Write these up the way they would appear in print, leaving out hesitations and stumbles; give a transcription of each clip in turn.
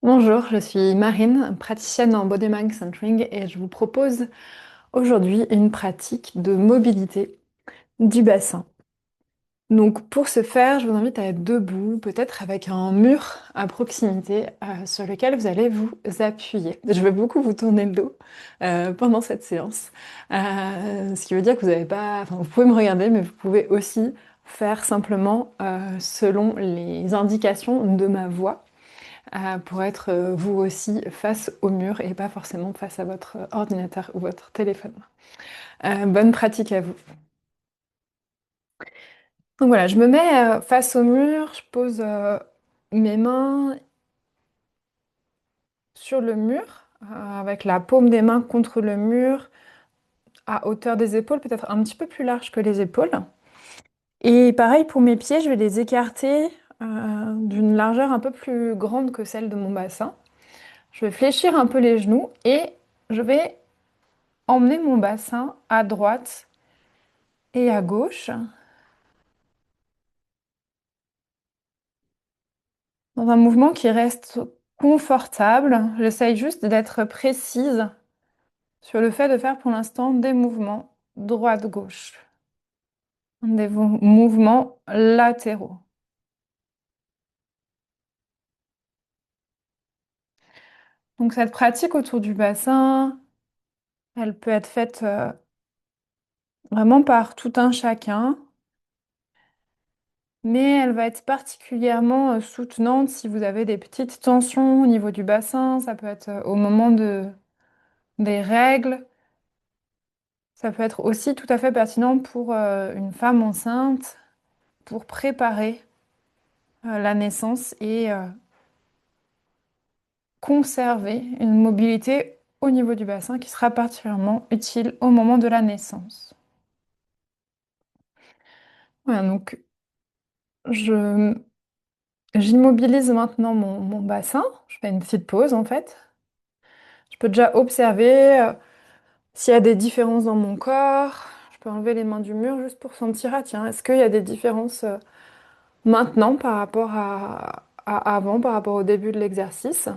Bonjour, je suis Marine, praticienne en body mind centering et je vous propose aujourd'hui une pratique de mobilité du bassin. Donc pour ce faire, je vous invite à être debout, peut-être avec un mur à proximité sur lequel vous allez vous appuyer. Je vais beaucoup vous tourner le dos pendant cette séance, ce qui veut dire que vous n'avez pas, enfin, vous pouvez me regarder, mais vous pouvez aussi faire simplement selon les indications de ma voix pour être vous aussi face au mur et pas forcément face à votre ordinateur ou votre téléphone. Bonne pratique à vous. Donc voilà, je me mets face au mur, je pose mes mains sur le mur, avec la paume des mains contre le mur, à hauteur des épaules, peut-être un petit peu plus large que les épaules. Et pareil pour mes pieds, je vais les écarter d'une largeur un peu plus grande que celle de mon bassin. Je vais fléchir un peu les genoux et je vais emmener mon bassin à droite et à gauche, dans un mouvement qui reste confortable. J'essaye juste d'être précise sur le fait de faire pour l'instant des mouvements droite-gauche, des mouvements latéraux. Donc cette pratique autour du bassin, elle peut être faite vraiment par tout un chacun, mais elle va être particulièrement soutenante si vous avez des petites tensions au niveau du bassin. Ça peut être au moment des règles. Ça peut être aussi tout à fait pertinent pour une femme enceinte, pour préparer la naissance et conserver une mobilité au niveau du bassin qui sera particulièrement utile au moment de la naissance. Voilà, donc je, j'immobilise maintenant mon bassin. Je fais une petite pause en fait. Je peux déjà observer s'il y a des différences dans mon corps. Je peux enlever les mains du mur juste pour sentir, ah tiens, est-ce qu'il y a des différences maintenant par rapport à avant, par rapport au début de l'exercice.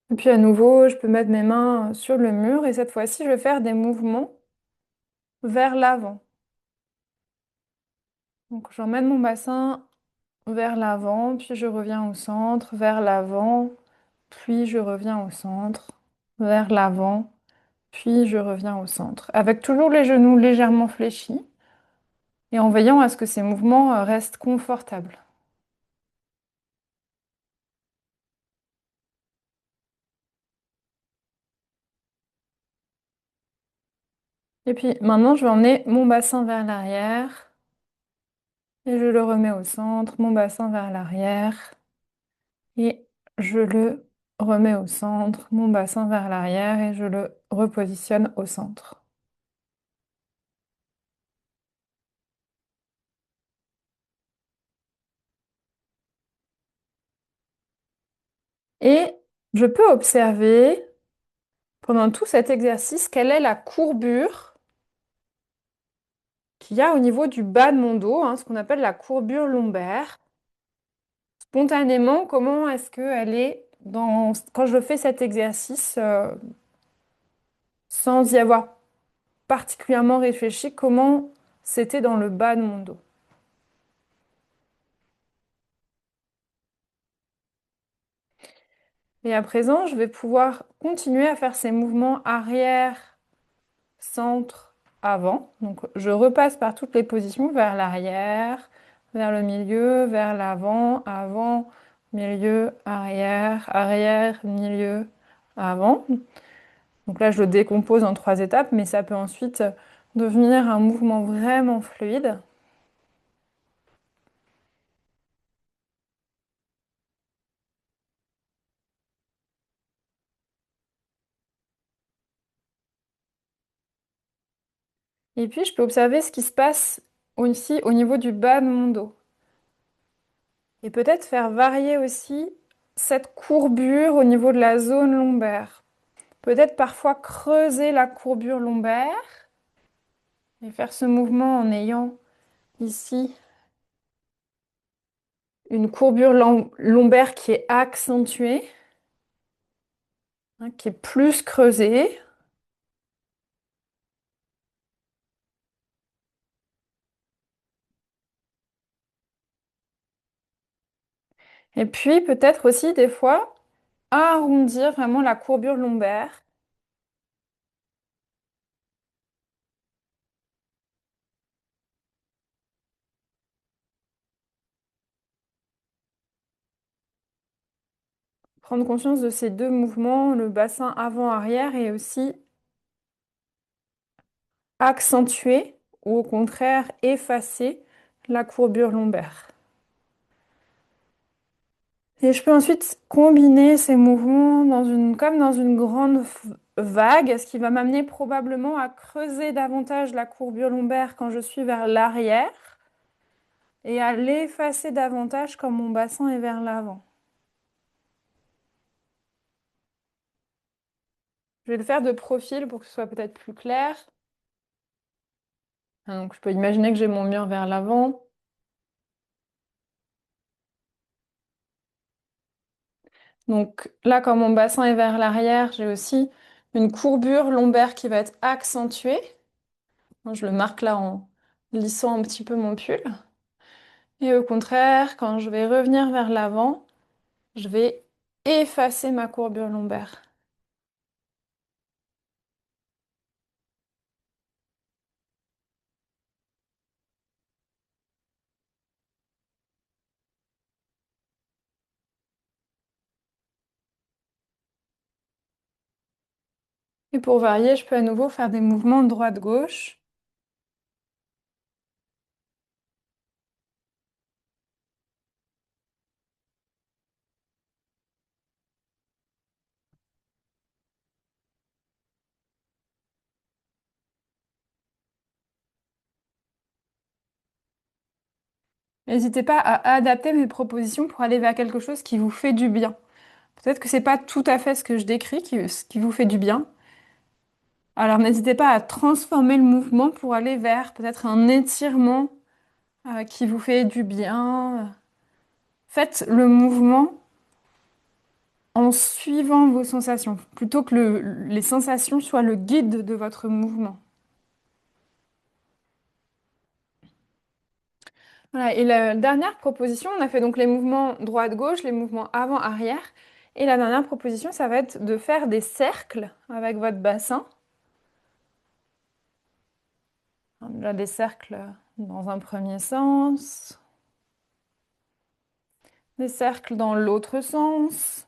Et puis à nouveau, je peux mettre mes mains sur le mur et cette fois-ci, je vais faire des mouvements vers l'avant. Donc j'emmène mon bassin vers l'avant, puis je reviens au centre, vers l'avant, puis je reviens au centre, vers l'avant, puis je reviens au centre. Avec toujours les genoux légèrement fléchis et en veillant à ce que ces mouvements restent confortables. Et puis maintenant, je vais emmener mon bassin vers l'arrière. Et je le remets au centre, mon bassin vers l'arrière. Et je le remets au centre, mon bassin vers l'arrière et je le repositionne au centre. Et je peux observer pendant tout cet exercice quelle est la courbure qu'il y a au niveau du bas de mon dos, hein, ce qu'on appelle la courbure lombaire. Spontanément, comment est-ce qu'elle est quand je fais cet exercice sans y avoir particulièrement réfléchi, comment c'était dans le bas de mon dos. Et à présent, je vais pouvoir continuer à faire ces mouvements arrière, centre, avant. Donc, je repasse par toutes les positions vers l'arrière, vers le milieu, vers l'avant, avant, milieu, arrière, arrière, milieu, avant. Donc là, je le décompose en trois étapes, mais ça peut ensuite devenir un mouvement vraiment fluide. Et puis, je peux observer ce qui se passe aussi au niveau du bas de mon dos. Et peut-être faire varier aussi cette courbure au niveau de la zone lombaire. Peut-être parfois creuser la courbure lombaire et faire ce mouvement en ayant ici une courbure lombaire qui est accentuée, hein, qui est plus creusée. Et puis peut-être aussi des fois arrondir vraiment la courbure lombaire. Prendre conscience de ces deux mouvements, le bassin avant-arrière et aussi accentuer ou au contraire effacer la courbure lombaire. Et je peux ensuite combiner ces mouvements comme dans une grande vague, ce qui va m'amener probablement à creuser davantage la courbure lombaire quand je suis vers l'arrière et à l'effacer davantage quand mon bassin est vers l'avant. Je vais le faire de profil pour que ce soit peut-être plus clair. Donc je peux imaginer que j'ai mon mur vers l'avant. Donc là, quand mon bassin est vers l'arrière, j'ai aussi une courbure lombaire qui va être accentuée. Je le marque là en lissant un petit peu mon pull. Et au contraire, quand je vais revenir vers l'avant, je vais effacer ma courbure lombaire. Et pour varier, je peux à nouveau faire des mouvements droite-gauche. N'hésitez pas à adapter mes propositions pour aller vers quelque chose qui vous fait du bien. Peut-être que c'est pas tout à fait ce que je décris, ce qui vous fait du bien. Alors n'hésitez pas à transformer le mouvement pour aller vers peut-être un étirement qui vous fait du bien. Faites le mouvement en suivant vos sensations, plutôt que les sensations soient le guide de votre mouvement. Voilà, et la dernière proposition, on a fait donc les mouvements droite-gauche, les mouvements avant-arrière. Et la dernière proposition, ça va être de faire des cercles avec votre bassin. Là, des cercles dans un premier sens, des cercles dans l'autre sens.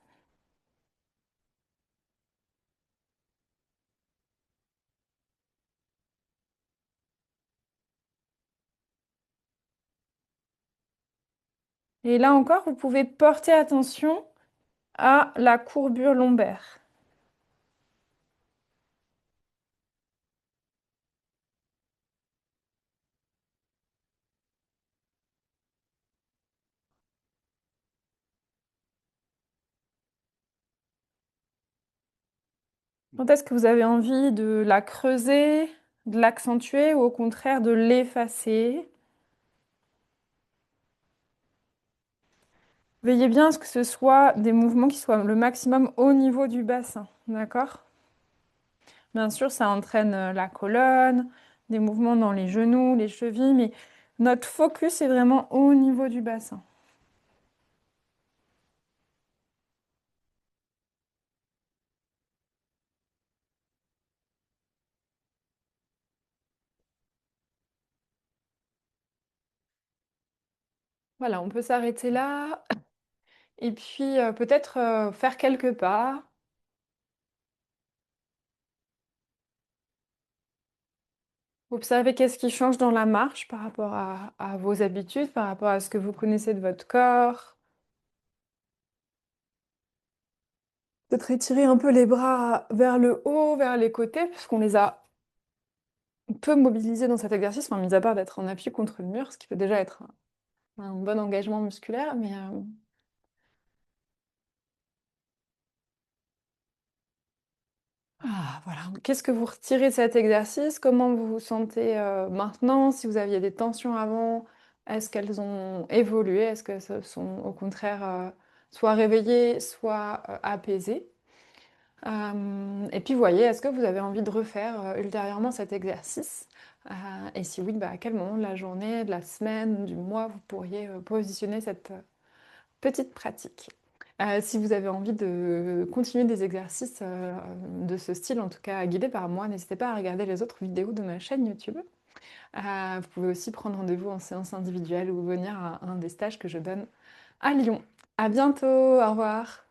Et là encore, vous pouvez porter attention à la courbure lombaire. Quand est-ce que vous avez envie de la creuser, de l'accentuer ou au contraire de l'effacer? Veillez bien à ce que ce soit des mouvements qui soient le maximum au niveau du bassin, d'accord? Bien sûr, ça entraîne la colonne, des mouvements dans les genoux, les chevilles, mais notre focus est vraiment au niveau du bassin. Voilà, on peut s'arrêter là et puis peut-être faire quelques pas. Observez qu'est-ce qui change dans la marche par rapport à vos habitudes, par rapport à ce que vous connaissez de votre corps. Peut-être étirer un peu les bras vers le haut, vers les côtés, puisqu'on les a peu mobilisés dans cet exercice, enfin, mis à part d'être en appui contre le mur, ce qui peut déjà être un bon engagement musculaire. Mais voilà. Qu'est-ce que vous retirez de cet exercice? Comment vous vous sentez maintenant? Si vous aviez des tensions avant, Est-ce qu'elles ont évolué? Est-ce qu'elles se sont au contraire soit réveillées, soit apaisées? Et puis voyez, est-ce que vous avez envie de refaire ultérieurement cet exercice? Et si oui, bah, à quel moment de la journée, de la semaine, du mois, vous pourriez positionner cette petite pratique? Si vous avez envie de continuer des exercices de ce style, en tout cas guidés par moi, n'hésitez pas à regarder les autres vidéos de ma chaîne YouTube. Vous pouvez aussi prendre rendez-vous en séance individuelle ou venir à un des stages que je donne à Lyon. À bientôt, au revoir.